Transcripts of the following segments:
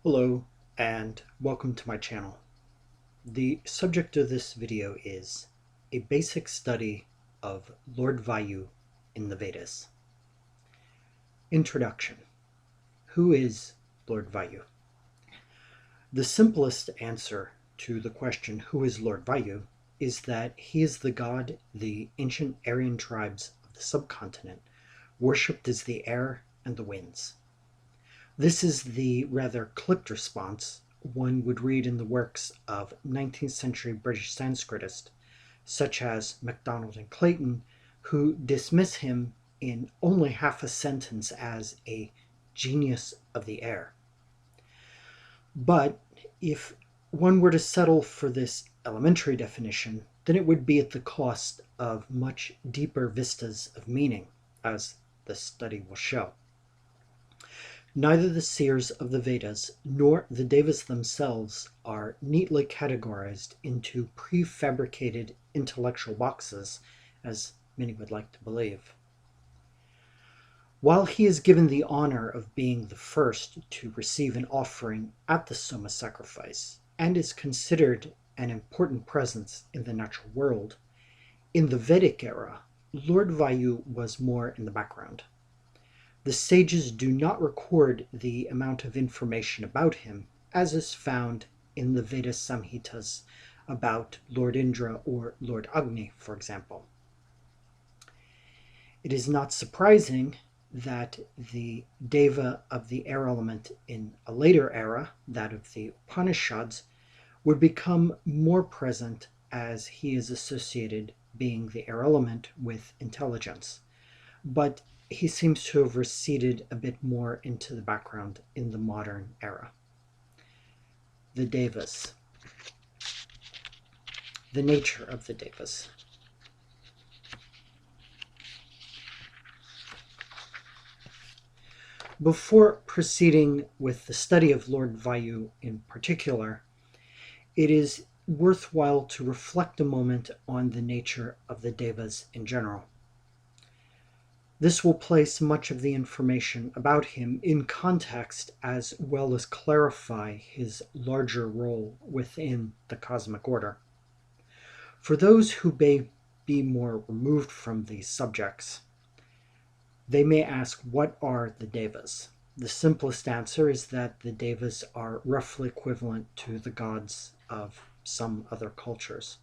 Hello and welcome to my channel. The subject of this video is a basic study of Lord Vayu in the Vedas. Introduction. Who is Lord Vayu? The simplest answer to the question who is Lord Vayu is that he is the god the ancient Aryan tribes of the subcontinent worshipped as the air and the winds. This is the rather clipped response one would read in the works of 19th century British Sanskritist such as MacDonald and Clayton, who dismiss him in only half a sentence as a genius of the air. But if one were to settle for this elementary definition, then it would be at the cost of much deeper vistas of meaning, as the study will show. Neither the seers of the Vedas nor the Devas themselves are neatly categorized into prefabricated intellectual boxes, as many would like to believe. While he is given the honor of being the first to receive an offering at the Soma sacrifice, and is considered an important presence in the natural world, in the Vedic era, Lord Vayu was more in the background. The sages do not record the amount of information about him, as is found in the Veda Samhitas about Lord Indra or Lord Agni, for example. It is not surprising that the Deva of the air element in a later era, that of the Upanishads, would become more present as he is associated, being the air element, with intelligence. But he seems to have receded a bit more into the background in the modern era. The Devas. The nature of the Devas. Before proceeding with the study of Lord Vayu in particular, it is worthwhile to reflect a moment on the nature of the Devas in general. This will place much of the information about him in context as well as clarify his larger role within the cosmic order. For those who may be more removed from these subjects, they may ask, what are the Devas? The simplest answer is that the Devas are roughly equivalent to the gods of some other cultures.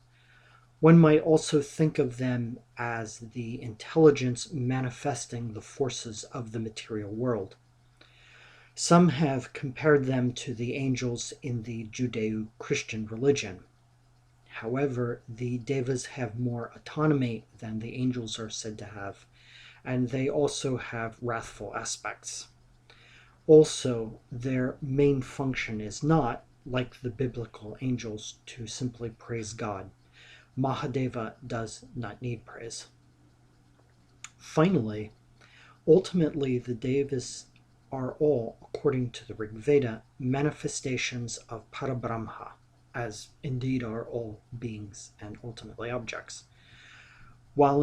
One might also think of them as the intelligence manifesting the forces of the material world. Some have compared them to the angels in the Judeo-Christian religion. However, the Devas have more autonomy than the angels are said to have, and they also have wrathful aspects. Also, their main function is not, like the biblical angels, to simply praise God. Mahadeva does not need praise. Finally, ultimately the Devas are all, according to the Rig Veda, manifestations of Parabramha, as indeed are all beings and ultimately objects. While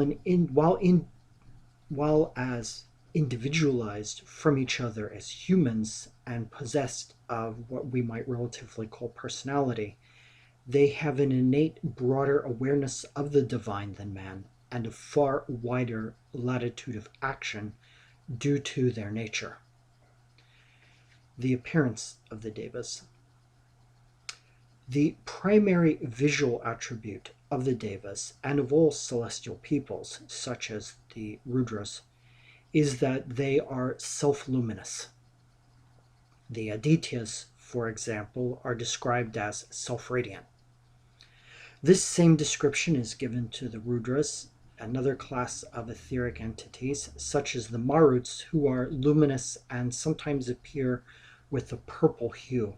as individualized from each other as humans and possessed of what we might relatively call personality, they have an innate broader awareness of the divine than man and a far wider latitude of action due to their nature. The appearance of the Devas. The primary visual attribute of the Devas and of all celestial peoples, such as the Rudras, is that they are self-luminous. The Adityas, for example, are described as self-radiant. This same description is given to the Rudras, another class of etheric entities, such as the Maruts, who are luminous and sometimes appear with a purple hue.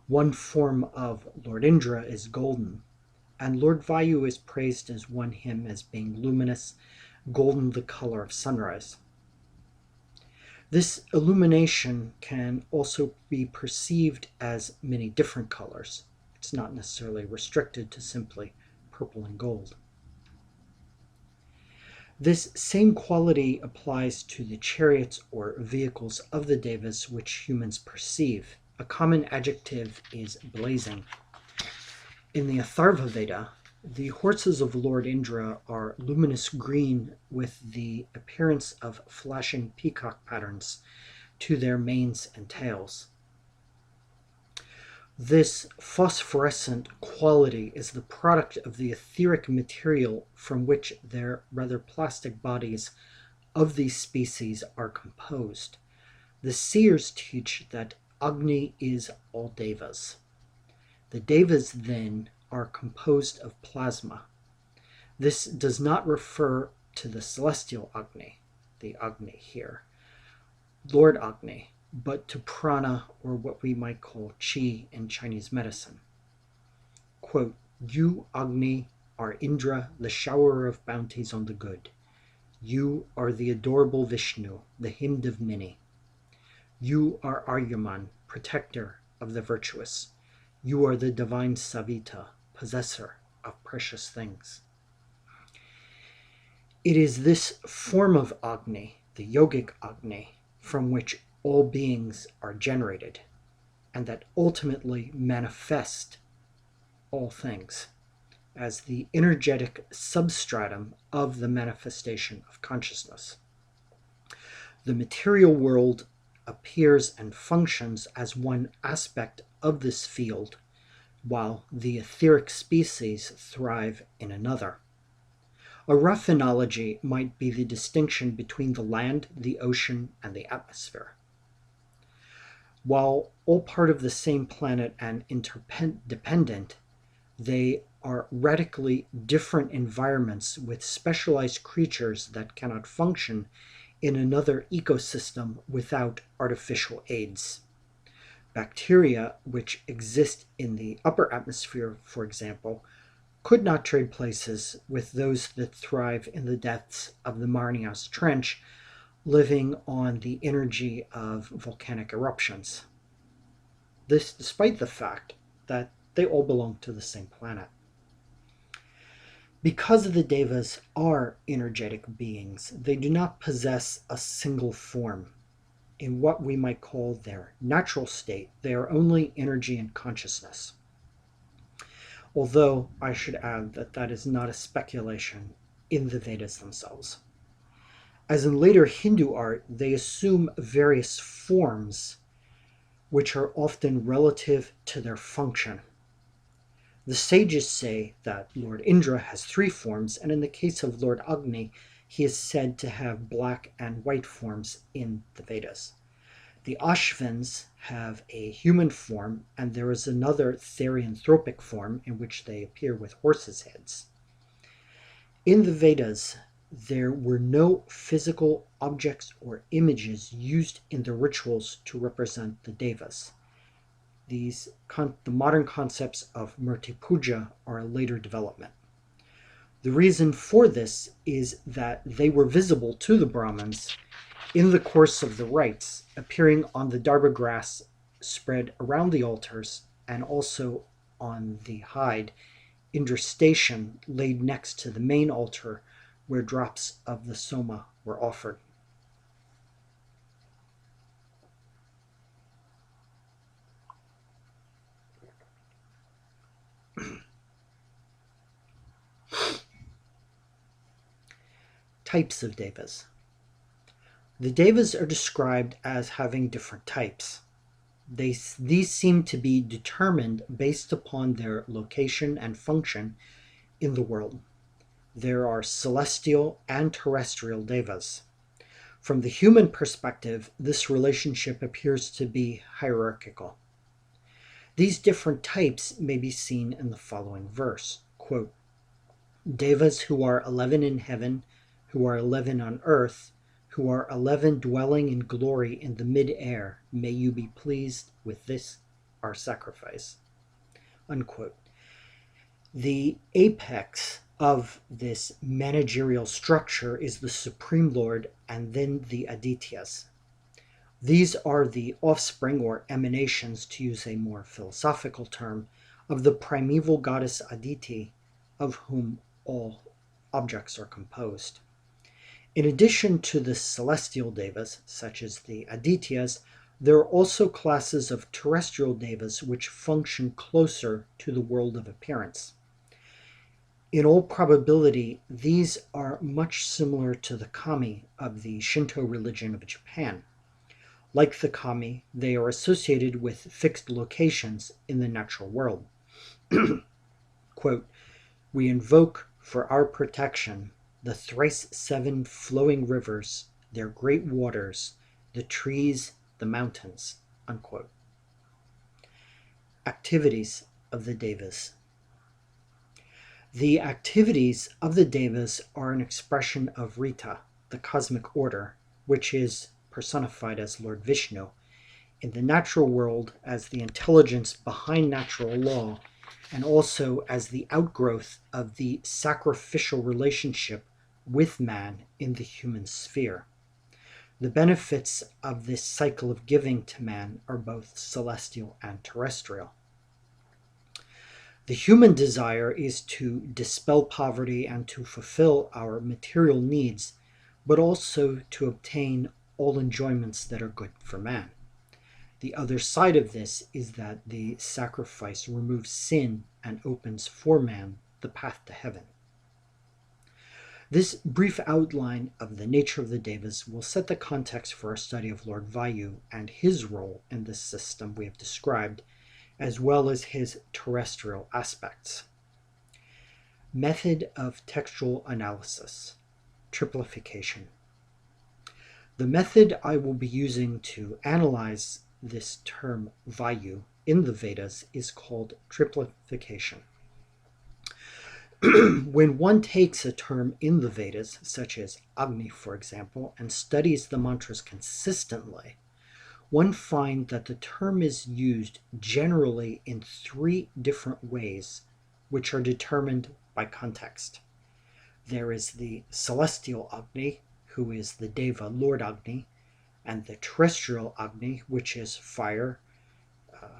One form of Lord Indra is golden, and Lord Vayu is praised as one hymn as being luminous, golden the color of sunrise. This illumination can also be perceived as many different colors. It's not necessarily restricted to simply purple and gold. This same quality applies to the chariots or vehicles of the Devas which humans perceive, A common adjective is blazing. In the Atharva Veda, the horses of Lord Indra are luminous green with the appearance of flashing peacock patterns to their manes and tails. This phosphorescent quality is the product of the etheric material from which their rather plastic bodies of these species are composed. The seers teach that Agni is all Devas. The Devas, then, are composed of plasma. This does not refer to the celestial Agni, the Agni here, Lord Agni, but to prana, or what we might call chi in Chinese medicine. Quote, "You, Agni, are Indra, the showerer of bounties on the good. You are the adorable Vishnu, the hymned of many. You are Aryaman, protector of the virtuous. You are the divine Savita, possessor of precious things." It is this form of Agni, the yogic Agni, from which all beings are generated, and that ultimately manifest all things as the energetic substratum of the manifestation of consciousness. The material world appears and functions as one aspect of this field, while the etheric species thrive in another. A rough analogy might be the distinction between the land, the ocean, and the atmosphere. While all part of the same planet and interdependent, they are radically different environments with specialized creatures that cannot function in another ecosystem without artificial aids. Bacteria, which exist in the upper atmosphere, for example, could not trade places with those that thrive in the depths of the Marianas Trench, living on the energy of volcanic eruptions. This despite the fact that they all belong to the same planet. Because the Devas are energetic beings, they do not possess a single form. In what we might call their natural state, they are only energy and consciousness. Although I should add that that is not a speculation in the Vedas themselves. As in later Hindu art, they assume various forms which are often relative to their function. The sages say that Lord Indra has 3 forms, and in the case of Lord Agni, he is said to have black and white forms in the Vedas. The Ashvins have a human form, and there is another therianthropic form in which they appear with horses' heads. In the Vedas, there were no physical objects or images used in the rituals to represent the Devas. The modern concepts of Murti Puja are a later development. The reason for this is that they were visible to the Brahmins in the course of the rites, appearing on the darba grass spread around the altars and also on the hide Indra station laid next to the main altar where drops of the Soma were offered. Types of Devas. The Devas are described as having different types. These seem to be determined based upon their location and function in the world. There are celestial and terrestrial Devas. From the human perspective, this relationship appears to be hierarchical. These different types may be seen in the following verse. Quote, "Devas who are 11 in heaven, who are 11 on earth, who are 11 dwelling in glory in the mid-air, may you be pleased with this, our sacrifice." Unquote. The apex of this managerial structure is the Supreme Lord and then the Adityas. These are the offspring or emanations, to use a more philosophical term, of the primeval goddess Aditi, of whom all objects are composed. In addition to the celestial Devas, such as the Adityas, There are also classes of terrestrial devas which function closer to the world of appearance. In all probability, these are much similar to the kami of the Shinto religion of Japan. Like the kami, they are associated with fixed locations in the natural world. Quote, "We invoke for our protection the thrice seven flowing rivers, their great waters, the trees, the mountains." Unquote. Activities of the Devas. The activities of the Devas are an expression of Rita, the cosmic order, which is personified as Lord Vishnu, in the natural world as the intelligence behind natural law, and also as the outgrowth of the sacrificial relationship with man in the human sphere. The benefits of this cycle of giving to man are both celestial and terrestrial. The human desire is to dispel poverty and to fulfill our material needs, but also to obtain all enjoyments that are good for man. The other side of this is that the sacrifice removes sin and opens for man the path to heaven. This brief outline of the nature of the Devas will set the context for our study of Lord Vayu and his role in this system we have described, as well as his terrestrial aspects. Method of textual analysis. Triplification. The method I will be using to analyze this term Vayu in the Vedas is called triplification. When one takes a term in the Vedas, such as Agni, for example, and studies the mantras consistently, one finds that the term is used generally in three different ways, which are determined by context. There is the celestial Agni, who is the Deva Lord Agni, and the terrestrial Agni, which is fire,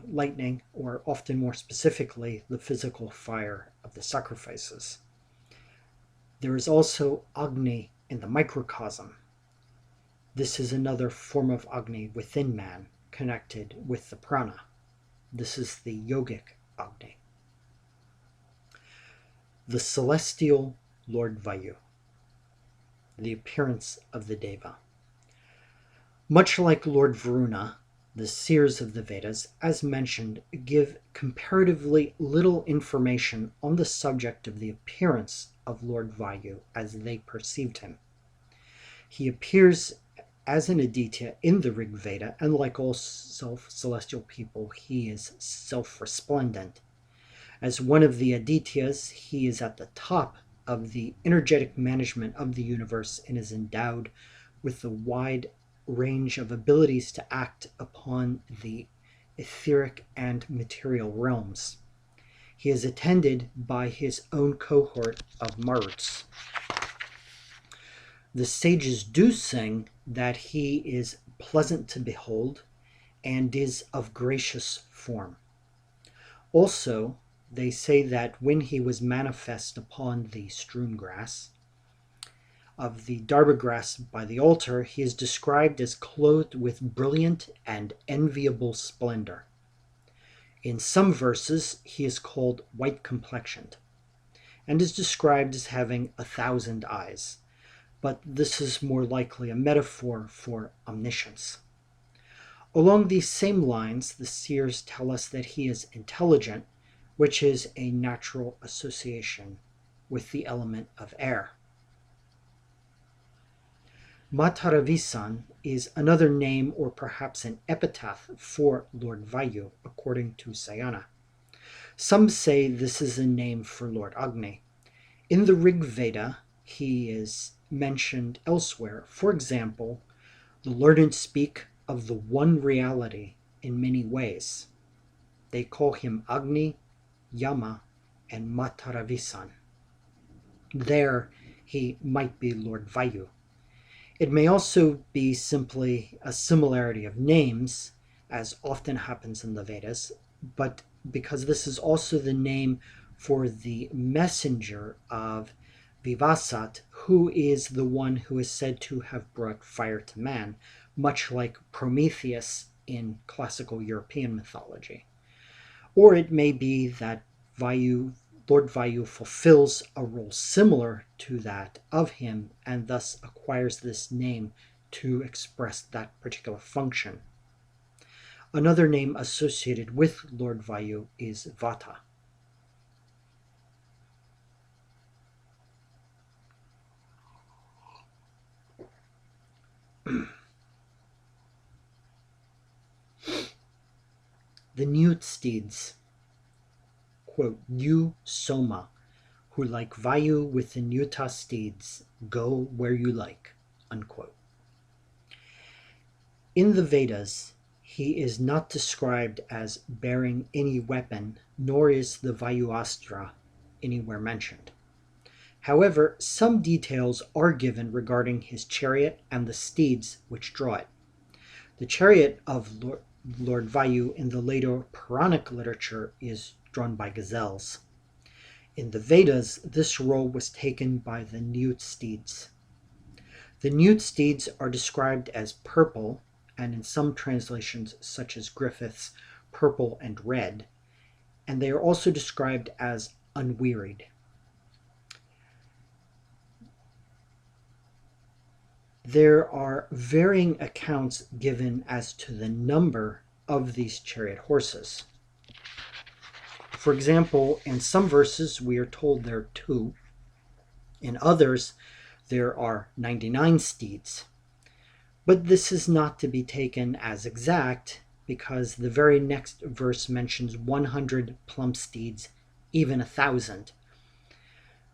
lightning, or often more specifically, the physical fire of the sacrifices. There is also Agni in the microcosm. This is another form of Agni within man, connected with the prana. This is the yogic Agni. The celestial Lord Vayu. The appearance of the Deva. Much like Lord Varuna, the seers of the Vedas, as mentioned, give comparatively little information on the subject of the appearance of Lord Vayu as they perceived him. He appears as an Aditya in the Rig Veda, and like all celestial people, he is self-resplendent. As one of the Adityas, he is at the top of the energetic management of the universe and is endowed with the wide range of abilities to act upon the etheric and material realms. He is attended by his own cohort of Maruts. The sages do sing that he is pleasant to behold and is of gracious form. Also, they say that when he was manifest upon the strewn grass of the Darba grass by the altar, he is described as clothed with brilliant and enviable splendor. In some verses, he is called white-complexioned and is described as having 1,000 eyes, but this is more likely a metaphor for omniscience. Along these same lines, the seers tell us that he is intelligent, which is a natural association with the element of air. Matarisvan is another name or perhaps an epitaph for Lord Vayu, according to Sayana. Some say this is a name for Lord Agni. In the Rig Veda, he is mentioned elsewhere. For example, the learned speak of the one reality in many ways. They call him Agni, Yama, and Matarisvan. There, he might be Lord Vayu. It may also be simply a similarity of names, as often happens in the Vedas, but because this is also the name for the messenger of Vivasvat, who is the one who is said to have brought fire to man, much like Prometheus in classical European mythology. Or it may be that Lord Vayu fulfills a role similar to that of him and thus acquires this name to express that particular function. Another name associated with Lord Vayu is Vata. The Niyut steeds, quote, "You, Soma, who like Vayu with the Niyuta steeds, go where you like," unquote. In the Vedas, he is not described as bearing any weapon, nor is the Vayuastra anywhere mentioned. However, some details are given regarding his chariot and the steeds which draw it. The chariot of Lord Vayu in the later Puranic literature is drawn by gazelles. In the Vedas, this role was taken by the Niyut steeds. The Niyut steeds are described as purple, and in some translations, such as Griffith's, purple and red, and they are also described as unwearied. There are varying accounts given as to the number of these chariot horses. For example, in some verses we are told there are 2. In others, there are 99 steeds. But this is not to be taken as exact because the very next verse mentions 100 plump steeds, even 1,000.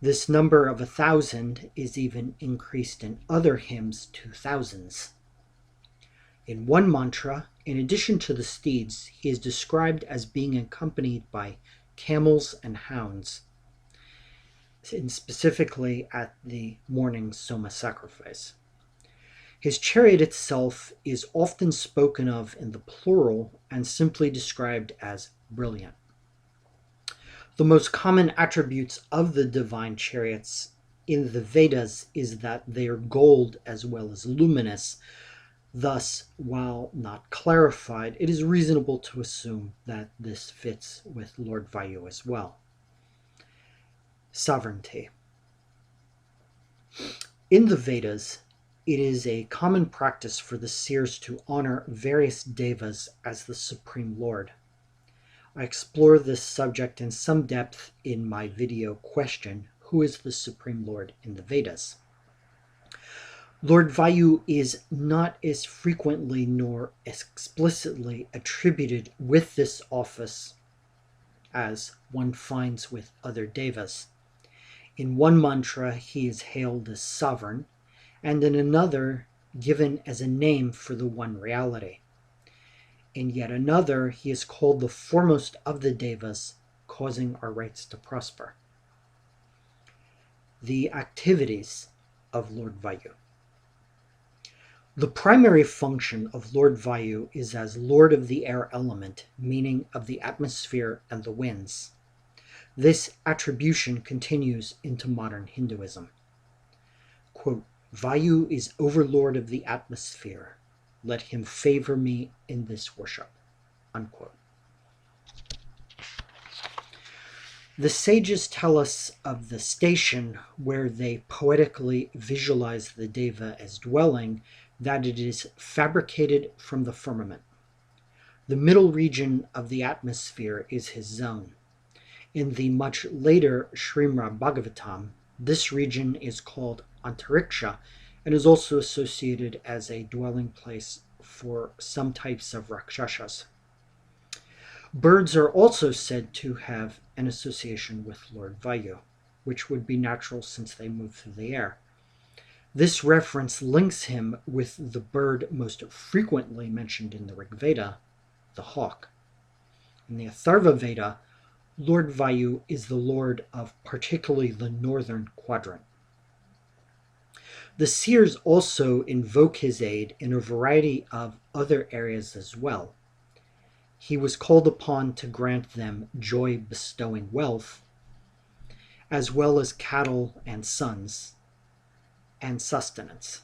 This number of 1,000 is even increased in other hymns to thousands. In one mantra, in addition to the steeds, he is described as being accompanied by camels and hounds, and specifically at the morning Soma sacrifice. His chariot itself is often spoken of in the plural and simply described as brilliant. The most common attributes of the divine chariots in the Vedas is that they are gold as well as luminous. Thus, while not clarified, it is reasonable to assume that this fits with Lord Vayu as well. Sovereignty. In the Vedas, it is a common practice for the seers to honor various devas as the Supreme Lord. I explore this subject in some depth in my video question, "Who is the Supreme Lord in the Vedas?" Lord Vayu is not as frequently nor explicitly attributed with this office as one finds with other devas. In one mantra, he is hailed as sovereign, and in another, given as a name for the one reality. In yet another, he is called the foremost of the devas, causing our rites to prosper. The activities of Lord Vayu. The primary function of Lord Vayu is as Lord of the air element, meaning of the atmosphere and the winds. This attribution continues into modern Hinduism. Quote, "Vayu is overlord of the atmosphere. Let him favor me in this worship." Unquote. The sages tell us of the station where they poetically visualize the deva as dwelling, that it is fabricated from the firmament. The middle region of the atmosphere is his zone. In the much later Srimad Bhagavatam, this region is called Antariksha and is also associated as a dwelling place for some types of Rakshasas. Birds are also said to have an association with Lord Vayu, which would be natural since they move through the air. This reference links him with the bird most frequently mentioned in the Rig Veda, the hawk. In the Atharva Veda, Lord Vayu is the lord of particularly the northern quadrant. The seers also invoke his aid in a variety of other areas as well. He was called upon to grant them joy-bestowing wealth, as well as cattle and sons, and sustenance.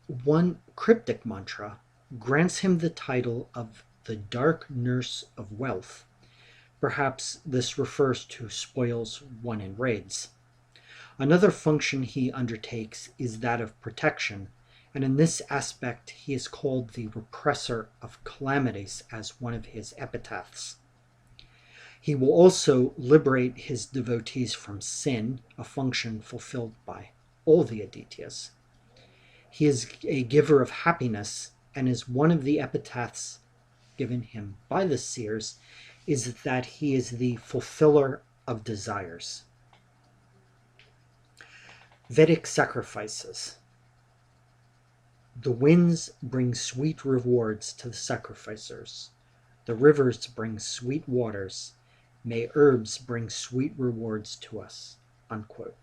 One cryptic mantra grants him the title of the dark nurse of wealth. Perhaps this refers to spoils won in raids. Another function he undertakes is that of protection, and in this aspect he is called the repressor of calamities as one of his epitaphs. He will also liberate his devotees from sin, a function fulfilled by all the Adityas. He is a giver of happiness, and is one of the epitaphs given him by the seers is that he is the fulfiller of desires. Vedic sacrifices. The winds bring sweet rewards to the sacrificers. The rivers bring sweet waters. May herbs bring sweet rewards to us. Unquote.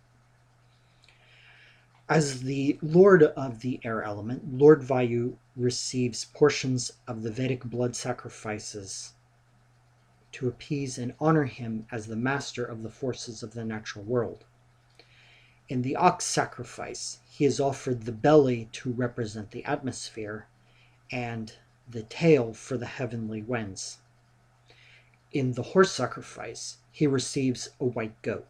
As the Lord of the air element, Lord Vayu receives portions of the Vedic blood sacrifices to appease and honor him as the master of the forces of the natural world. In the ox sacrifice, he is offered the belly to represent the atmosphere and the tail for the heavenly winds. In the horse sacrifice, he receives a white goat.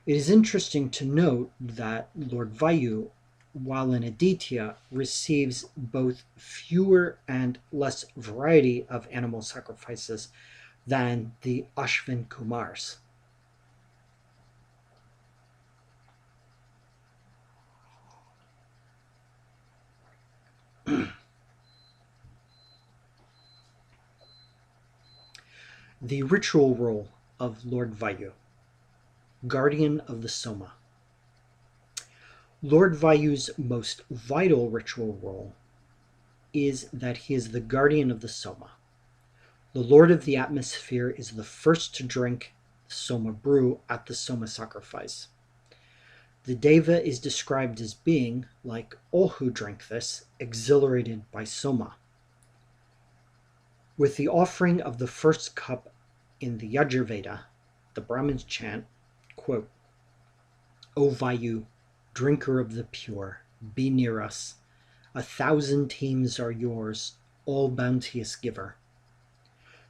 It is interesting to note that Lord Vayu, while an Aditya, receives both fewer and less variety of animal sacrifices than the Ashvin Kumars. The ritual role of Lord Vayu, guardian of the Soma. Lord Vayu's most vital ritual role is that he is the guardian of the Soma. The Lord of the atmosphere is the first to drink the Soma brew at the Soma sacrifice. The Deva is described as being, like all who drink this, exhilarated by Soma. With the offering of the first cup in the Yajurveda, the Brahmins chant, quote, O Vayu, drinker of the pure, be near us. 1,000 teams are yours, all bounteous giver.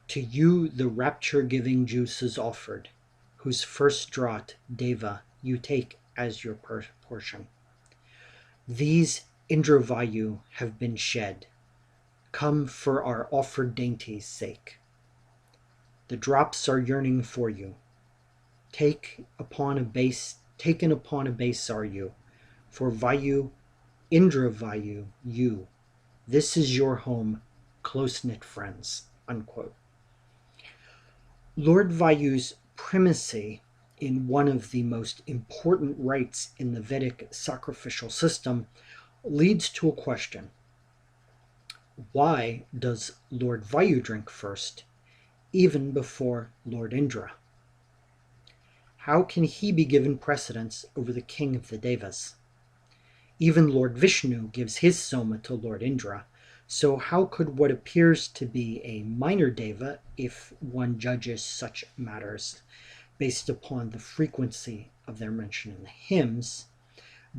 To you the rapture-giving juice is offered, whose first draught, Deva, you take as your portion. These Indra Vayu have been shed. Come for our offered dainty's sake. The drops are yearning for you. Taken upon a base are you. For Vayu, Indra Vayu, you. This is your home, close-knit friends. Unquote. Lord Vayu's primacy in one of the most important rites in the Vedic sacrificial system leads to a question. Why does Lord Vayu drink first, even before Lord Indra? How can he be given precedence over the king of the Devas? Even Lord Vishnu gives his Soma to Lord Indra, so how could what appears to be a minor Deva, if one judges such matters based upon the frequency of their mention in the hymns,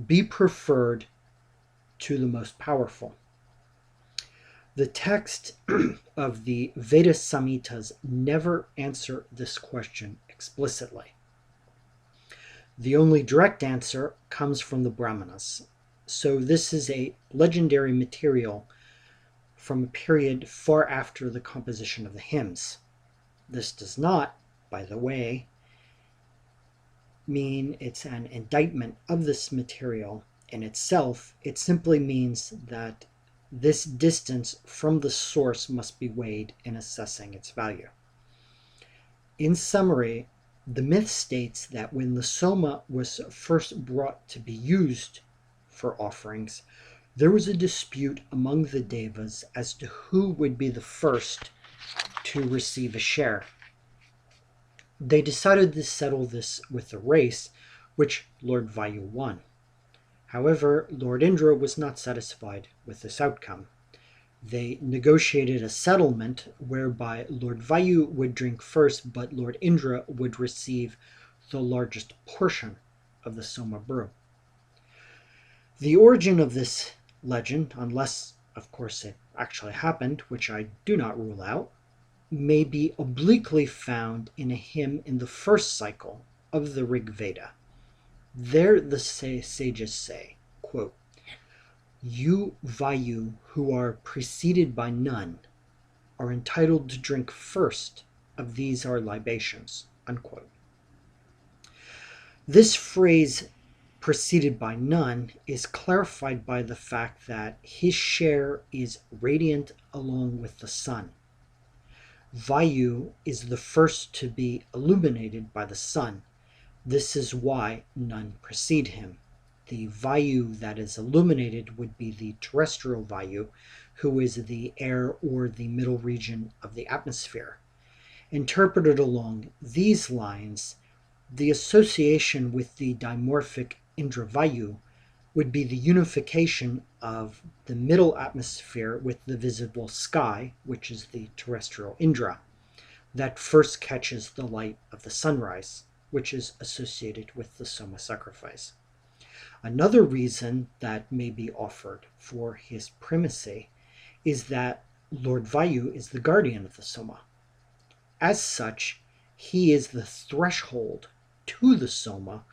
be preferred to the most powerful? The text of the Veda Samhitas never answer this question explicitly. The only direct answer comes from the Brahmanas, so this is a legendary material from a period far after the composition of the hymns. This does not, by the way, mean it's an indictment of this material in itself. It simply means that this distance from the source must be weighed in assessing its value. In summary, the myth states that when the Soma was first brought to be used for offerings, there was a dispute among the Devas as to who would be the first to receive a share. They decided to settle this with a race, which Lord Vayu won. However, Lord Indra was not satisfied with this outcome. They negotiated a settlement whereby Lord Vayu would drink first, but Lord Indra would receive the largest portion of the Soma brew. The origin of this legend, unless of course it actually happened, which I do not rule out, may be obliquely found in a hymn in the first cycle of the Rig Veda. There the sages say, quote, "You Vayu who are preceded by none are entitled to drink first of these our libations," unquote. This phrase, preceded by none, is clarified by the fact that his share is radiant along with the sun. Vayu is the first to be illuminated by the sun. This is why none precede him. The Vayu that is illuminated would be the terrestrial Vayu, who is the air or the middle region of the atmosphere. Interpreted along these lines, the association with the dimorphic Indra Vayu would be the unification of the middle atmosphere with the visible sky, which is the terrestrial Indra, that first catches the light of the sunrise, which is associated with the Soma sacrifice. Another reason that may be offered for his primacy is that Lord Vayu is the guardian of the Soma. As such, he is the threshold to the Soma,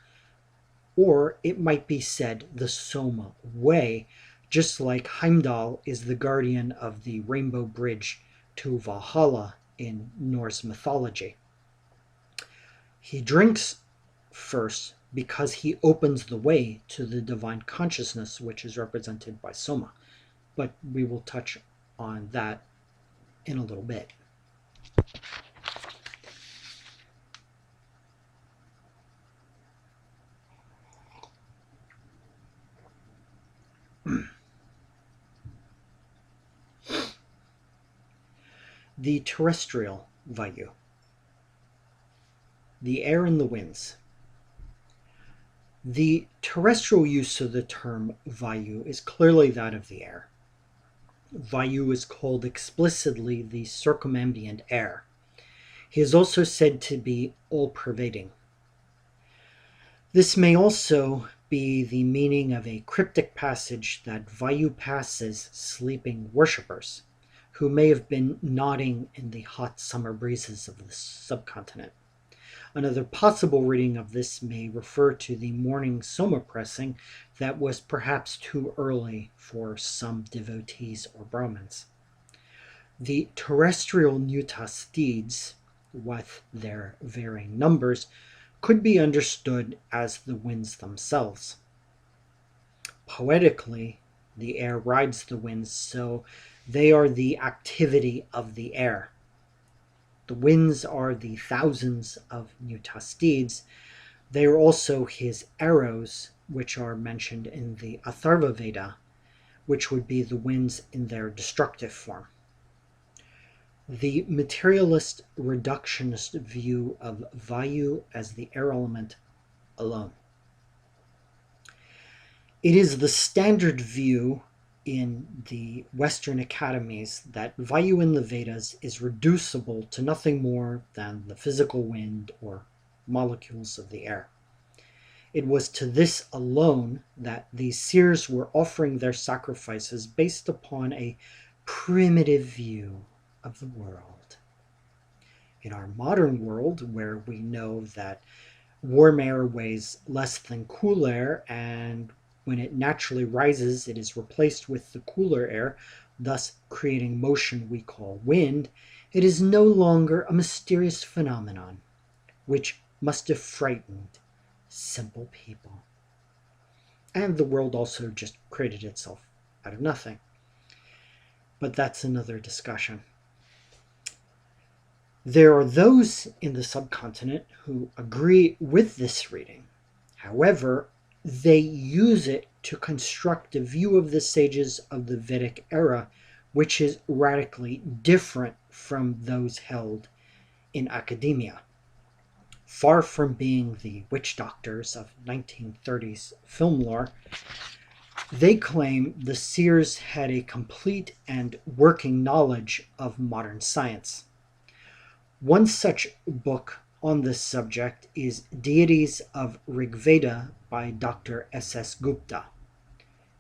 or it might be said the Soma way, just like Heimdall is the guardian of the rainbow bridge to Valhalla in Norse mythology. He drinks first because he opens the way to the divine consciousness, which is represented by Soma, but we will touch on that in a little bit. The terrestrial Vayu. The air and the winds. The terrestrial use of the term Vayu is clearly that of the air. Vayu is called explicitly the circumambient air. He is also said to be all-pervading. This may also be the meaning of a cryptic passage that Vayu passes sleeping worshippers, who may have been nodding in the hot summer breezes of the subcontinent. Another possible reading of this may refer to the morning Soma pressing that was perhaps too early for some devotees or Brahmins. The terrestrial Niyut steeds, with their varying numbers, could be understood as the winds themselves. Poetically, the air rides the winds, so they are the activity of the air. The winds are the thousands of Niyut steeds. They are also his arrows, which are mentioned in the Atharva Veda, which would be the winds in their destructive form. The materialist reductionist view of Vayu as the air element alone. It is the standard view in the Western academies that Vayu in the Vedas is reducible to nothing more than the physical wind or molecules of the air. It was to this alone that the seers were offering their sacrifices based upon a primitive view of the world. In our modern world, where we know that warm air weighs less than cool air, and when it naturally rises, it is replaced with the cooler air, thus creating motion we call wind, it is no longer a mysterious phenomenon, which must have frightened simple people. And the world also just created itself out of nothing. But that's another discussion. There are those in the subcontinent who agree with this reading. However, they use it to construct a view of the sages of the Vedic era, which is radically different from those held in academia. Far from being the witch doctors of 1930s film lore, they claim the seers had a complete and working knowledge of modern science. One such book on this subject is Deities of Rig Veda by Dr. S.S. Gupta.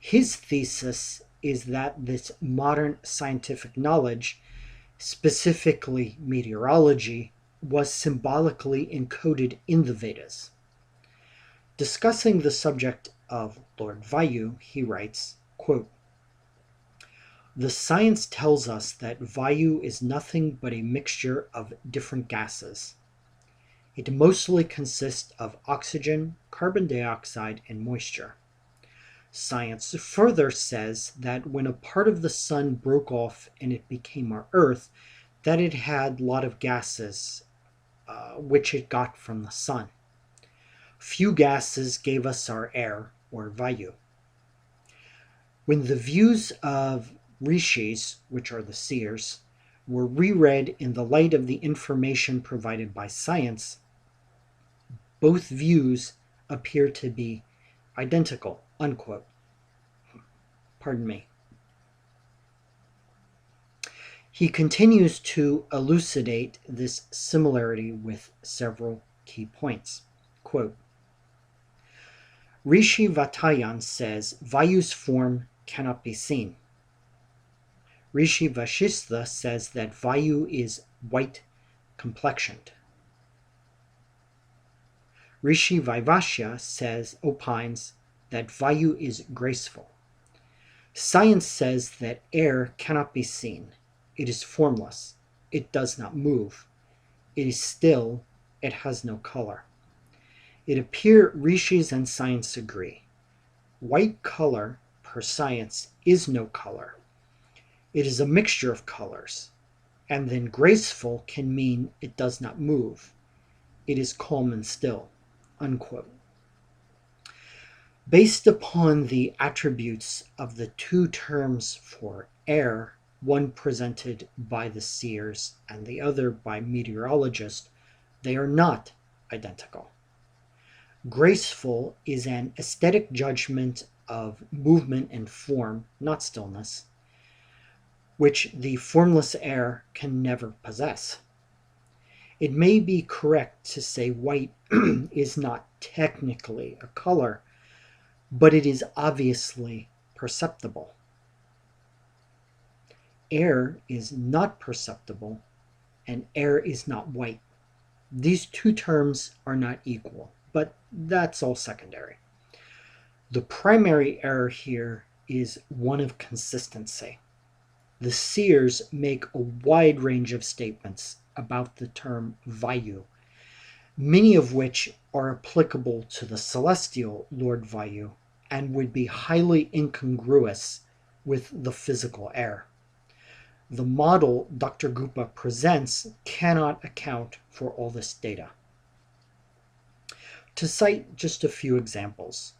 His thesis is that this modern scientific knowledge, specifically meteorology, was symbolically encoded in the Vedas. Discussing the subject of Lord Vayu, he writes, quote, "The science tells us that Vayu is nothing but a mixture of different gases. It mostly consists of oxygen, carbon dioxide, and moisture. Science further says that when a part of the sun broke off and it became our Earth, that it had a lot of gases, which it got from the sun. Few gases gave us our air, or Vayu. When the views of rishis, which are the seers, were reread in the light of the information provided by science, both views appear to be identical." Unquote. Pardon me. He continues to elucidate this similarity with several key points. Quote, "Rishi Vatayan says Vayu's form cannot be seen. Rishi Vashistha says that Vayu is white-complexioned. Rishi Vaivashya opines that Vayu is graceful. Science says that air cannot be seen. It is formless. It does not move. It is still. It has no color. It appears rishis and science agree. White color, per science, is no color. It is a mixture of colors. And then graceful can mean it does not move. It is calm and still." Unquote. Based upon the attributes of the two terms for air, one presented by the seers and the other by meteorologists, they are not identical. Graceful is an aesthetic judgment of movement and form, not stillness, which the formless air can never possess. It may be correct to say white is not technically a color, but it is obviously perceptible. Air is not perceptible, and air is not white. These two terms are not equal, but that's all secondary. The primary error here is one of consistency. The seers make a wide range of statements about the term Vayu, many of which are applicable to the celestial Lord Vayu and would be highly incongruous with the physical air. The model Dr. Gupa presents cannot account for all this data. To cite just a few examples,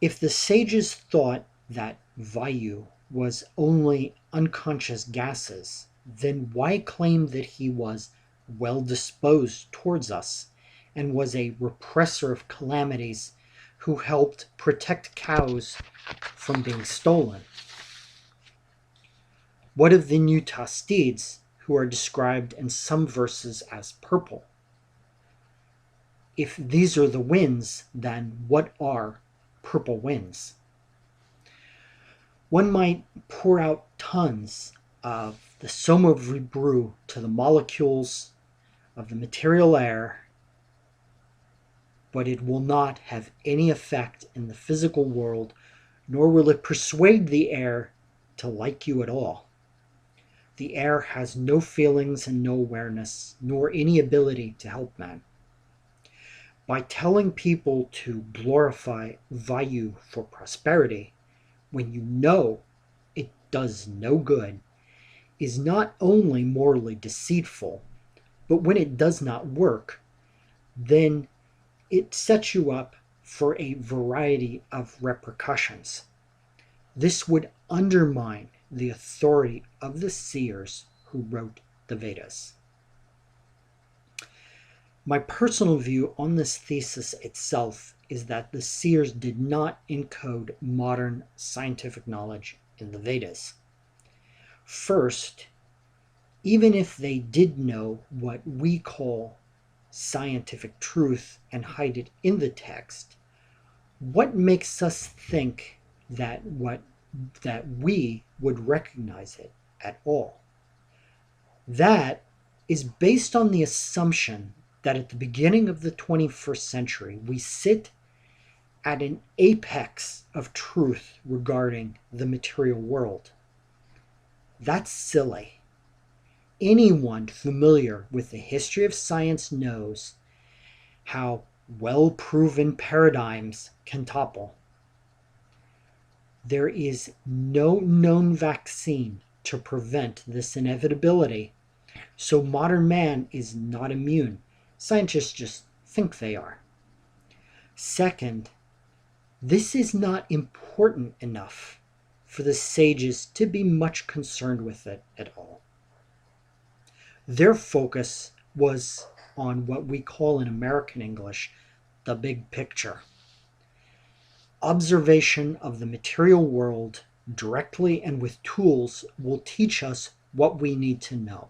if the sages thought that Vayu was only unconscious gases, then why claim that he was well disposed towards us and was a repressor of calamities who helped protect cows from being stolen? What of the Niyut steeds, who are described in some verses as purple? If these are the winds, then what are purple winds? One might pour out tons of the Soma brew to the molecules of the material air, but it will not have any effect in the physical world, nor will it persuade the air to like you at all. The air has no feelings and no awareness, nor any ability to help man. By telling people to glorify Vayu for prosperity, when you know it does no good, is not only morally deceitful, but when it does not work, then it sets you up for a variety of repercussions. This would undermine the authority of the seers who wrote the Vedas. My personal view on this thesis itself is that the seers did not encode modern scientific knowledge in the Vedas. First, even if they did know what we call scientific truth and hide it in the text, what makes us think that we would recognize it at all. That is based on the assumption that at the beginning of the 21st century, we sit at an apex of truth regarding the material world. That's silly. Anyone familiar with the history of science knows how well-proven paradigms can topple. There is no known vaccine to prevent this inevitability, so modern man is not immune. Scientists just think they are. Second, this is not important enough for the sages to be much concerned with it at all. Their focus was on what we call in American English the big picture. Observation of the material world directly and with tools will teach us what we need to know.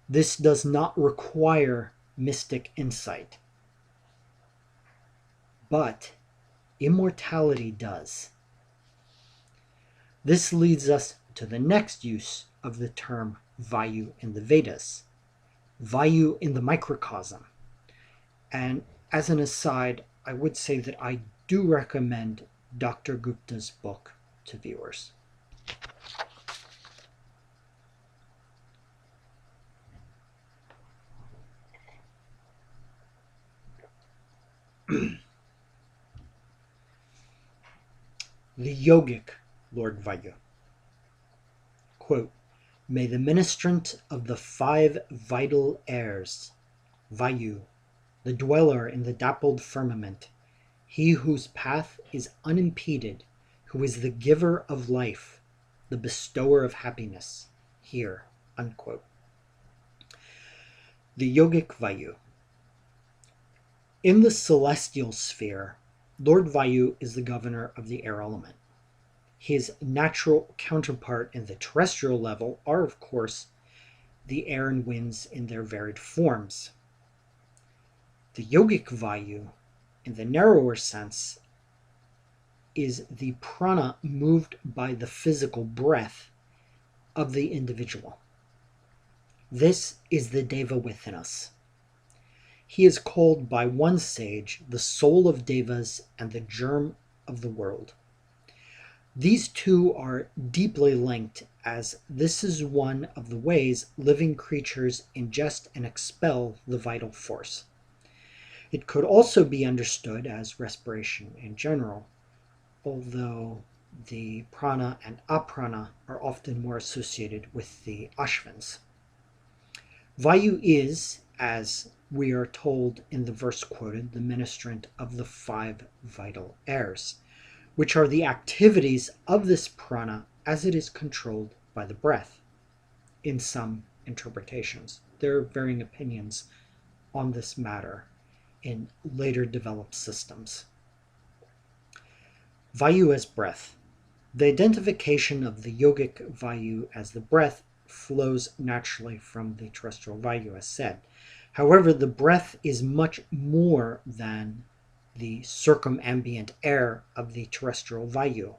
This does not require mystic insight, but immortality does. This leads us to the next use of the term Vayu in the Vedas, Vayu in the microcosm. And as an aside, I would say that I do recommend Dr. Gupta's book to viewers. The Yogic Lord Vayu. Quote, "May the ministrant of the 5 vital airs, Vayu, the dweller in the dappled firmament, he whose path is unimpeded, who is the giver of life, the bestower of happiness, hear." Unquote. The Yogic Value. In the celestial sphere, Lord Vayu is the governor of the air element. His natural counterpart in the terrestrial level are, of course, the air and winds in their varied forms. The Yogic Vayu, in the narrower sense, is the prana moved by the physical breath of the individual. This is the Deva within us. He is called by one sage the soul of Devas and the germ of the world. These two are deeply linked, as this is one of the ways living creatures ingest and expel the vital force. It could also be understood as respiration in general, although the prana and aprana are often more associated with the ashvins. Vayu is, as we are told in the verse quoted, the ministrant of the 5 vital airs, which are the activities of this prana as it is controlled by the breath. In some interpretations, there are varying opinions on this matter in later developed systems. Vayu as breath. The identification of the yogic Vayu as the breath flows naturally from the terrestrial Vayu, as said. However, the breath is much more than the circumambient air of the terrestrial Vayu,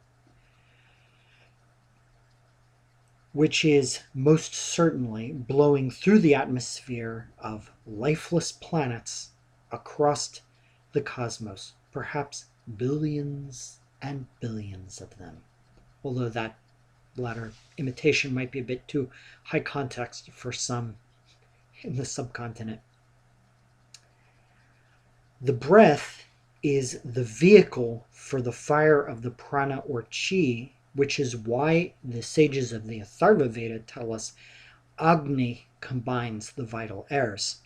which is most certainly blowing through the atmosphere of lifeless planets across the cosmos, perhaps billions and billions of them, although that latter imitation might be a bit too high context for some in the subcontinent. The breath is the vehicle for the fire of the prana or chi, which is why the sages of the Atharva Veda tell us Agni combines the vital airs.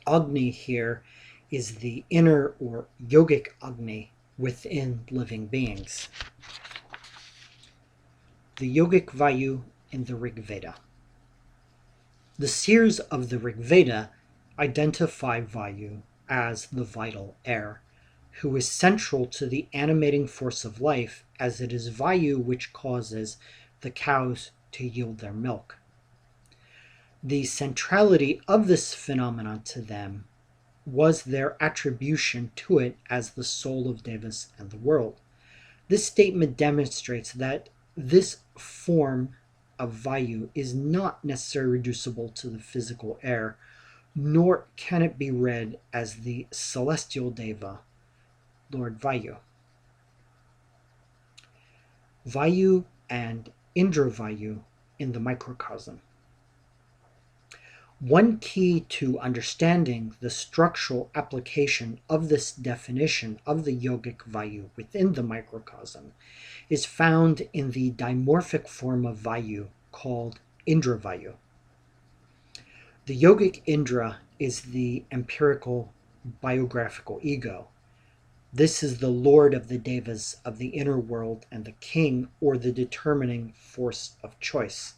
Agni here is the inner or yogic Agni within living beings. The Yogic Vayu in the Rig Veda. The seers of the Rig Veda identify Vayu as the vital air, who is central to the animating force of life, as it is Vayu which causes the cows to yield their milk. The centrality of this phenomenon to them was their attribution to it as the soul of Devas and the world. This statement demonstrates that this form of Vayu is not necessarily reducible to the physical air, nor can it be read as the celestial Deva, Lord Vayu. Vayu and Indra Vayu in the microcosm. One key to understanding the structural application of this definition of the yogic Vayu within the microcosm is found in the dimorphic form of Vayu called Indra Vayu. The yogic Indra is the empirical biographical ego. This is the lord of the devas of the inner world and the king, or the determining force of choice.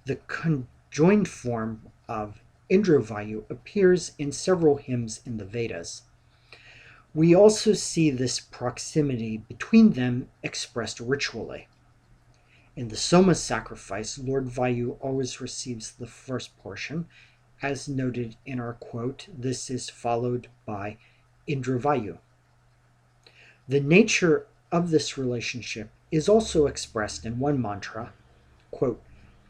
The conjoined form of Indra Vayu appears in several hymns in the Vedas. We also see this proximity between them expressed ritually. In the Soma sacrifice, Lord Vayu always receives the first portion. As noted in our quote, this is followed by Indra Vayu. The nature of this relationship is also expressed in one mantra, quote,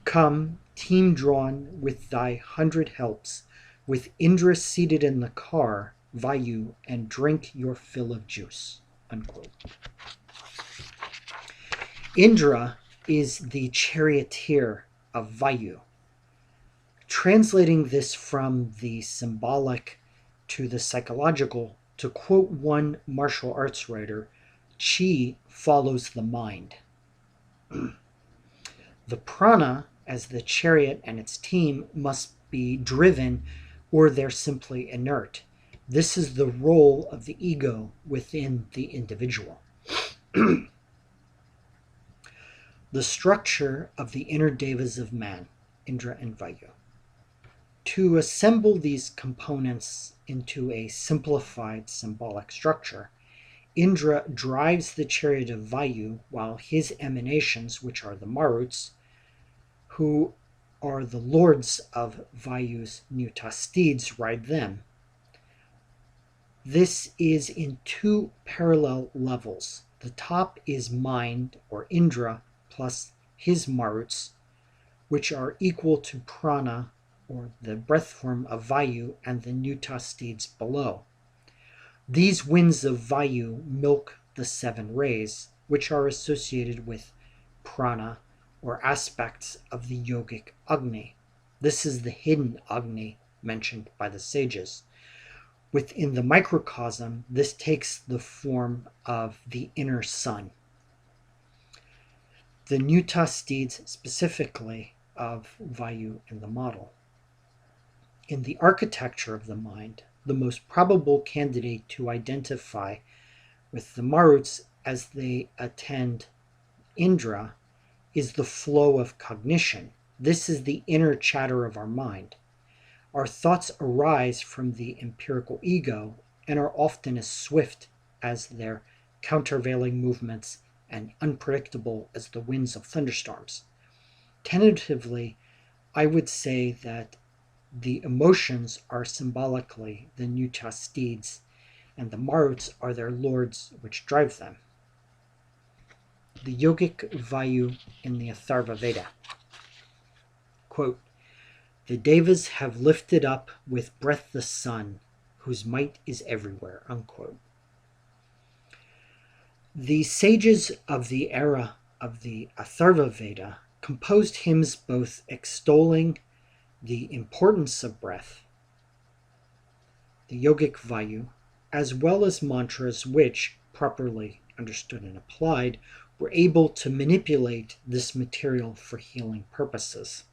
"Come, team drawn with thy 100 helps, with Indra seated in the car, Vayu, and drink your fill of juice," unquote. Indra is the charioteer of Vayu. Translating this from the symbolic to the psychological, to quote one martial arts writer, chi follows the mind. The prana, as the chariot and its team, must be driven or they're simply inert. This is the role of the ego within the individual. The structure of the inner devas of man, Indra and Vayu. To assemble these components into a simplified symbolic structure, Indra drives the chariot of Vayu, while his emanations, which are the Maruts, who are the lords of Vayu's Niyut steeds, ride them. This is in two parallel levels. The top is mind, or Indra, plus his Maruts, which are equal to prana, or the breath form of Vayu, and the Niyut steeds below. These winds of Vayu milk the 7 rays, which are associated with prana, or aspects of the yogic Agni. This is the hidden Agni mentioned by the sages. Within the microcosm, this takes the form of the inner sun. The Niyut steeds specifically of Vayu in the model. In the architecture of the mind, the most probable candidate to identify with the Maruts as they attend Indra is the flow of cognition. This is the inner chatter of our mind. Our thoughts arise from the empirical ego and are often as swift as their countervailing movements and unpredictable as the winds of thunderstorms. Tentatively, I would say that the emotions are symbolically the Niyut steeds, and the Maruts are their lords which drive them. The Yogic Value in the Atharva Veda. Quote, "The Devas have lifted up with breath the sun, whose might is everywhere," unquote. The sages of the era of the Atharva Veda composed hymns both extolling the importance of breath, the yogic Vayu, as well as mantras which, properly understood and applied, were able to manipulate this material for healing purposes.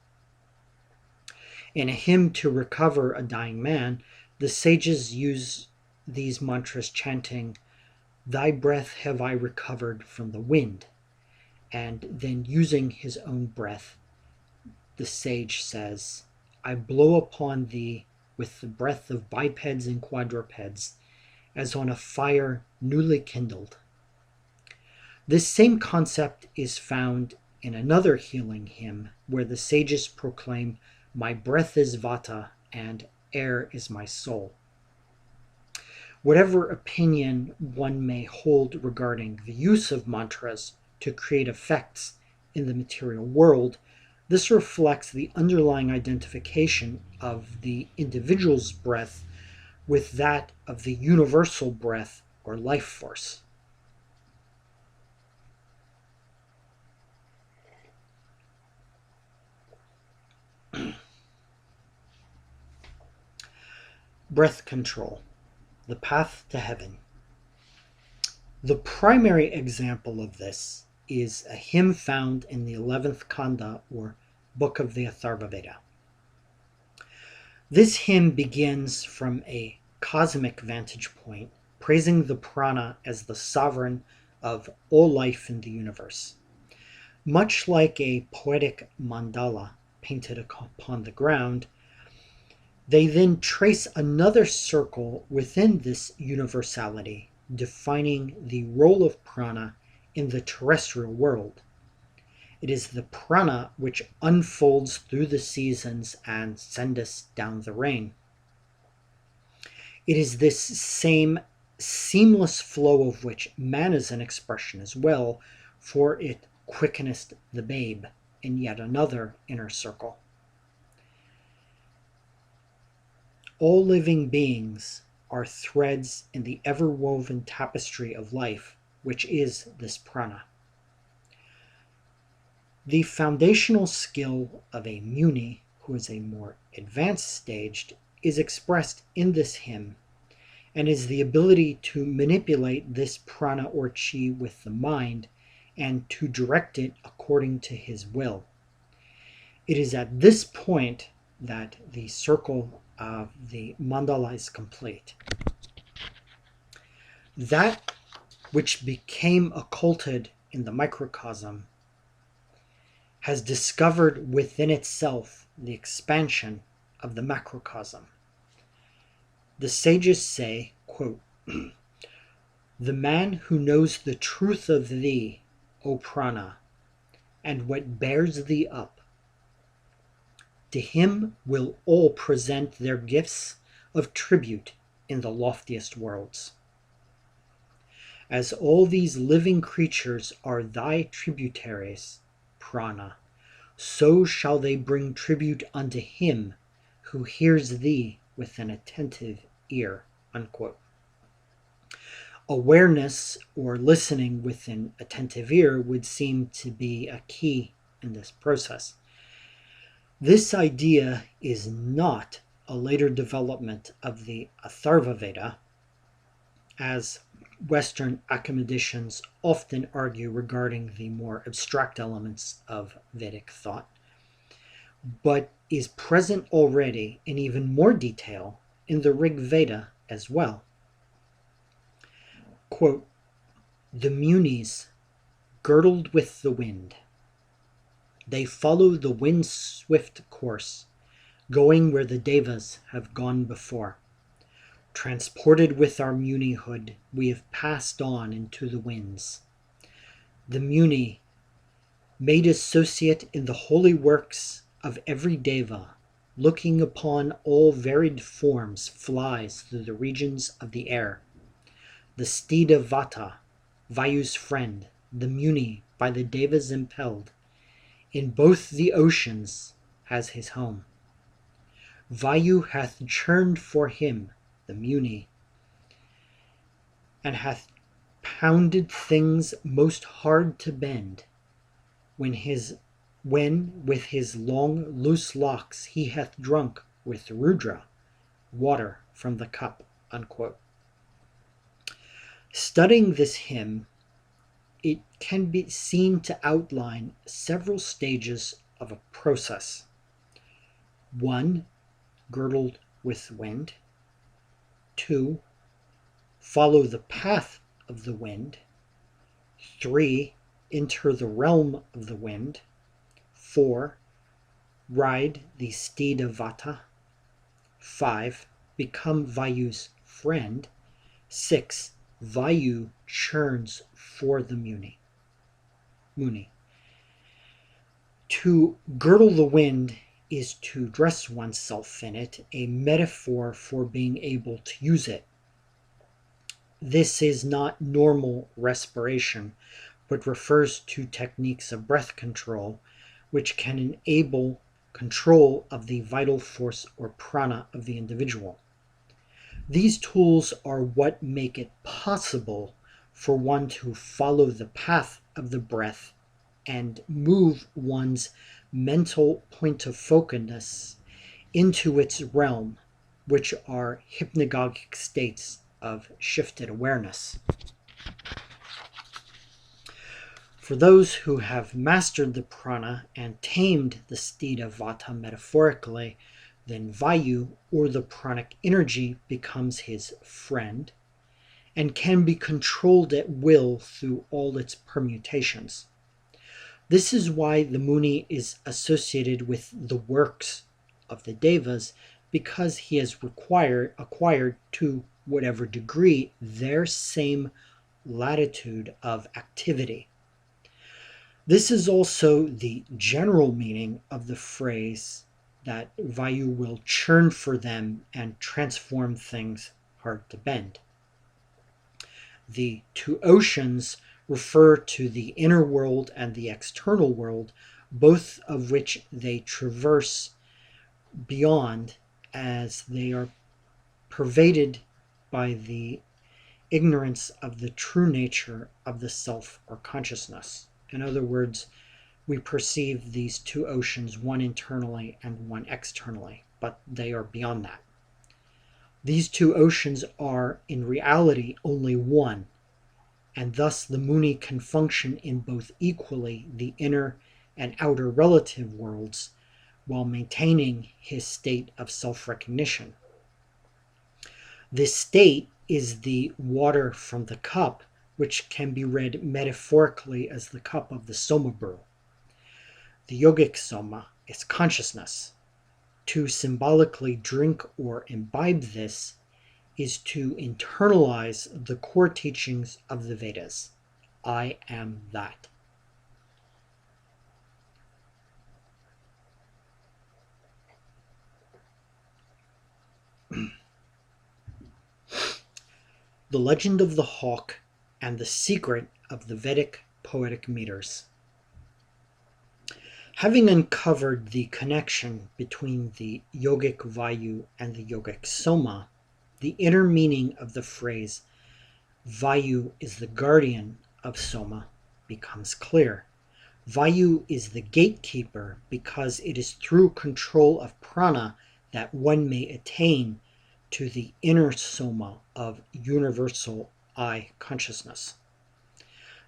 In a hymn to recover a dying man, the sages use these mantras chanting, "Thy breath have I recovered from the wind," and then using his own breath, the sage says, "I blow upon thee with the breath of bipeds and quadrupeds, as on a fire newly kindled." This same concept is found in another healing hymn where the sages proclaim, "My breath is vata and air is my soul." Whatever opinion one may hold regarding the use of mantras to create effects in the material world, this reflects the underlying identification of the individual's breath with that of the universal breath or life force. Breath control, the path to heaven. The primary example of this is a hymn found in the 11th Kanda, or Book of the Atharva Veda. This hymn begins from a cosmic vantage point, praising the prana as the sovereign of all life in the universe. Much like a poetic mandala painted upon the ground, they then trace another circle within this universality, defining the role of prana in the terrestrial world. It is the prana which unfolds through the seasons and sends us down the rain. It is this same seamless flow of which man is an expression as well, for it quickeneth the babe in yet another inner circle. All living beings are threads in the ever-woven tapestry of life, which is this prana. The foundational skill of a muni, who is a more advanced stage, is expressed in this hymn, and is the ability to manipulate this prana or chi with the mind and to direct it according to his will. It is at this point that the circle of the mandala is complete. That which became occulted in the microcosm has discovered within itself the expansion of the macrocosm. The sages say, quote, "The man who knows the truth of thee, O prana, and what bears thee up, to him will all present their gifts of tribute in the loftiest worlds. As all these living creatures are thy tributaries, prana, so shall they bring tribute unto him who hears thee with an attentive ear." Unquote. Awareness or listening with an attentive ear would seem to be a key in this process. This idea is not a later development of the Atharva Veda, as Western academicians often argue regarding the more abstract elements of Vedic thought, but is present already in even more detail in the Rig Veda as well. Quote, "The munis, girdled with the wind, they follow the wind's swift course, going where the devas have gone before. Transported with our munihood, we have passed on into the winds. The muni, made associate in the holy works of every deva, looking upon all varied forms, flies through the regions of the air. The steed of Vata, Vayu's friend, the muni, by the devas impelled, in both the oceans has his home. Vayu hath churned for him, the muni, and hath pounded things most hard to bend, when with his long loose locks he hath drunk with Rudra water from the cup." Unquote. Studying this hymn, it can be seen to outline several stages of a process. 1. Girdled with wind. 2. Follow the path of the wind. 3. Enter the realm of the wind. 4. Ride the steed of Vata. 5. Become Vayu's friend. 6. Vayu churns for the muni. To girdle the wind is to dress oneself in it, a metaphor for being able to use it. This is not normal respiration, but refers to techniques of breath control, which can enable control of the vital force or prana of the individual. These tools are what make it possible for one to follow the path of the breath and move one's mental point of focus into its realm, which are hypnagogic states of shifted awareness. For those who have mastered the prana and tamed the steed of vata metaphorically, then Vayu, or the pranic energy, becomes his friend and can be controlled at will through all its permutations. This is why the Muni is associated with the works of the Devas, because he has acquired to whatever degree their same latitude of activity. This is also the general meaning of the phrase that Vayu will churn for them and transform things hard to bend. The two oceans refer to the inner world and the external world, both of which they traverse beyond as they are pervaded by the ignorance of the true nature of the self or consciousness. In other words, we perceive these two oceans, one internally and one externally, but they are beyond that. These two oceans are in reality only one, and thus the Muni can function in both equally the inner and outer relative worlds while maintaining his state of self-recognition. This state is the water from the cup, which can be read metaphorically as the cup of the Soma brew. The yogic Soma is consciousness. To symbolically drink or imbibe this is to internalize the core teachings of the Vedas. I am that. The Legend of the Hawk and the Secret of the Vedic Poetic Meters. Having uncovered the connection between the Yogic Value and the Yogic Soma, the inner meaning of the phrase Vayu is the guardian of Soma becomes clear. Vayu is the gatekeeper because it is through control of prana that one may attain to the inner Soma of universal I consciousness.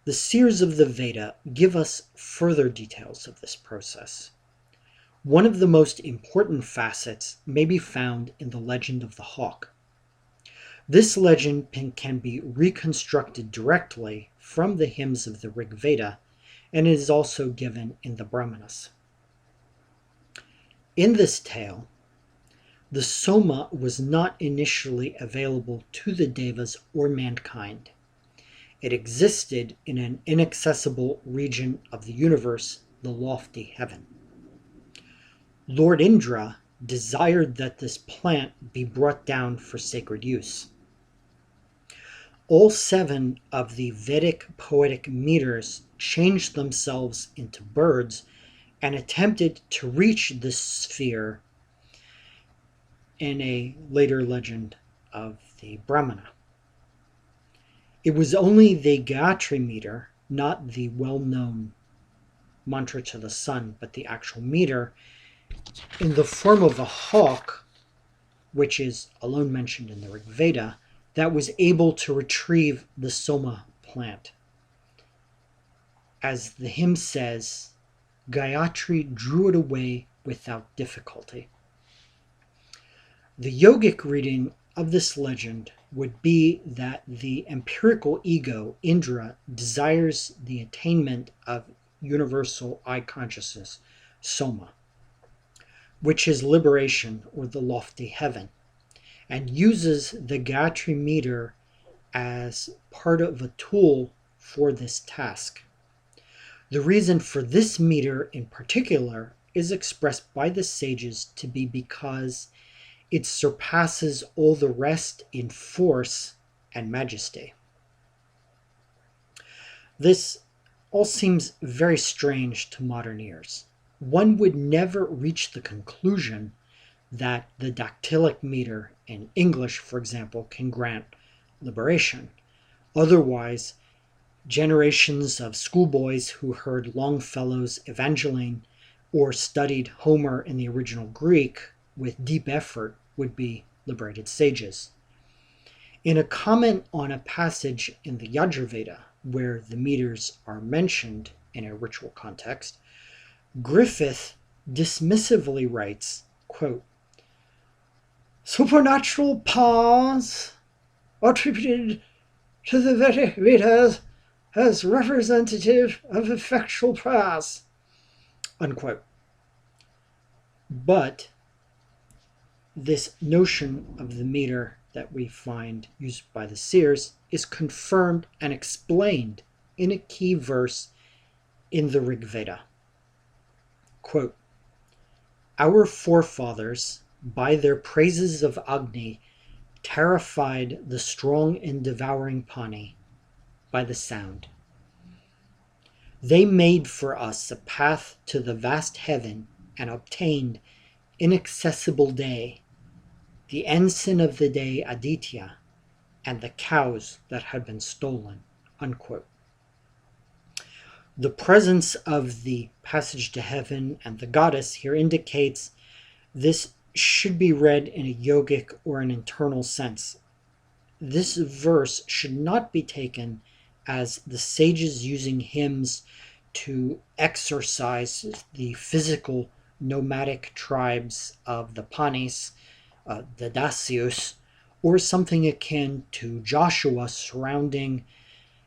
The seers of the Veda give us further details of this process. One of the most important facets may be found in the legend of the hawk. This legend can be reconstructed directly from the hymns of the Rig Veda, and it is also given in the Brahmanas. In this tale, the Soma was not initially available to the Devas or mankind. It existed in an inaccessible region of the universe, the lofty heaven. Lord Indra desired that this plant be brought down for sacred use. All 7 of the Vedic poetic meters changed themselves into birds and attempted to reach this sphere in a later legend of the Brahmana. It was only the Gayatri meter, not the well-known mantra to the sun, but the actual meter, in the form of a hawk, which is alone mentioned in the Rig Veda, that was able to retrieve the Soma plant. As the hymn says, Gayatri drew it away without difficulty. The yogic reading of this legend would be that the empirical ego, Indra, desires the attainment of universal I consciousness, Soma, which is liberation or the lofty heaven, and uses the Gayatri meter as part of a tool for this task. The reason for this meter in particular is expressed by the sages to be because it surpasses all the rest in force and majesty. This all seems very strange to modern ears. One would never reach the conclusion that the dactylic meter in English, for example, can grant liberation. Otherwise, generations of schoolboys who heard Longfellow's Evangeline or studied Homer in the original Greek with deep effort would be liberated sages. In a comment on a passage in the Yajurveda where the meters are mentioned in a ritual context, Griffith dismissively writes, quote, "Supernatural powers attributed to the Vedas as representative of effectual prayers," unquote. But this notion of the meter that we find used by the seers is confirmed and explained in a key verse in the Rig Veda. Quote, "Our forefathers, by their praises of Agni, terrified the strong and devouring Pani by the sound. They made for us a path to the vast heaven and obtained inaccessible day, the ensign of the day Aditya, and the cows that had been stolen," unquote. The presence of the passage to heaven and the goddess here indicates this should be read in a yogic or an internal sense. This verse should not be taken as the sages using hymns to exorcise the physical nomadic tribes of the Panis, the Dacius, or something akin to Joshua sounding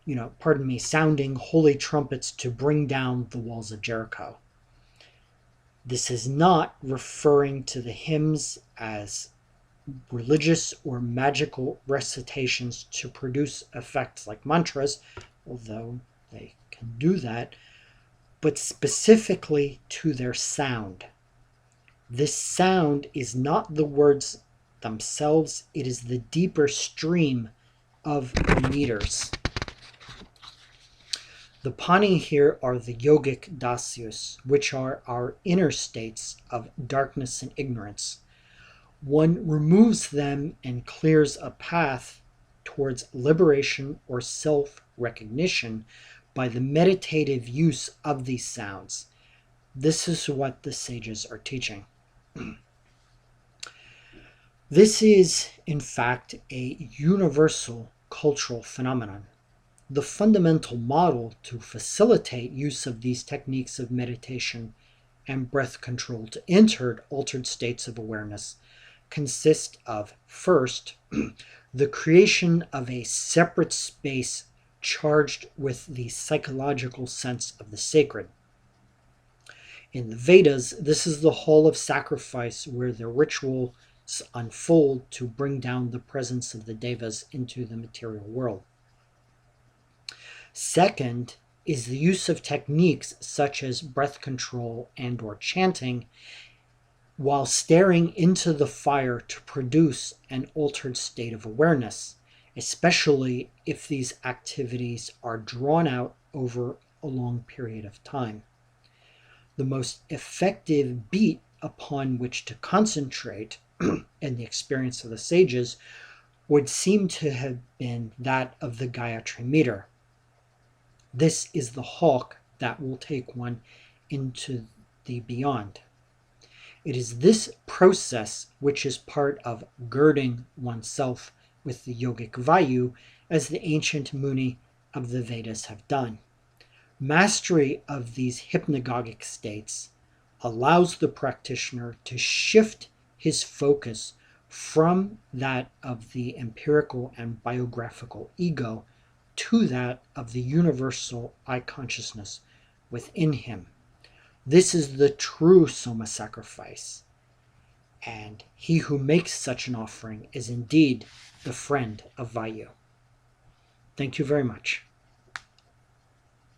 holy trumpets to bring down the walls of Jericho. This is not referring to the hymns as religious or magical recitations to produce effects like mantras, although they can do that, but specifically to their sound. This sound is not the words themselves, it is the deeper stream of the meters. The Pani here are the yogic dasyus, which are our inner states of darkness and ignorance. One removes them and clears a path towards liberation or self-recognition by the meditative use of these sounds. This is what the sages are teaching. This is, in fact, a universal cultural phenomenon. The fundamental model to facilitate use of these techniques of meditation and breath control to enter altered states of awareness consists of, first, the creation of a separate space charged with the psychological sense of the sacred. In the Vedas, this is the hall of sacrifice where the rituals unfold to bring down the presence of the Devas into the material world. Second is the use of techniques such as breath control and or chanting while staring into the fire to produce an altered state of awareness, especially if these activities are drawn out over a long period of time. The most effective beat upon which to concentrate in the experience of the sages would seem to have been that of the Gayatri meter. This is the hawk that will take one into the beyond. It is this process which is part of girding oneself with the Yogic Value, as the ancient Muni of the Vedas have done. Mastery of these hypnagogic states allows the practitioner to shift his focus from that of the empirical and biographical ego to that of the universal I consciousness within him. This is the true Soma sacrifice, and he who makes such an offering is indeed the friend of Vayu. Thank you very much.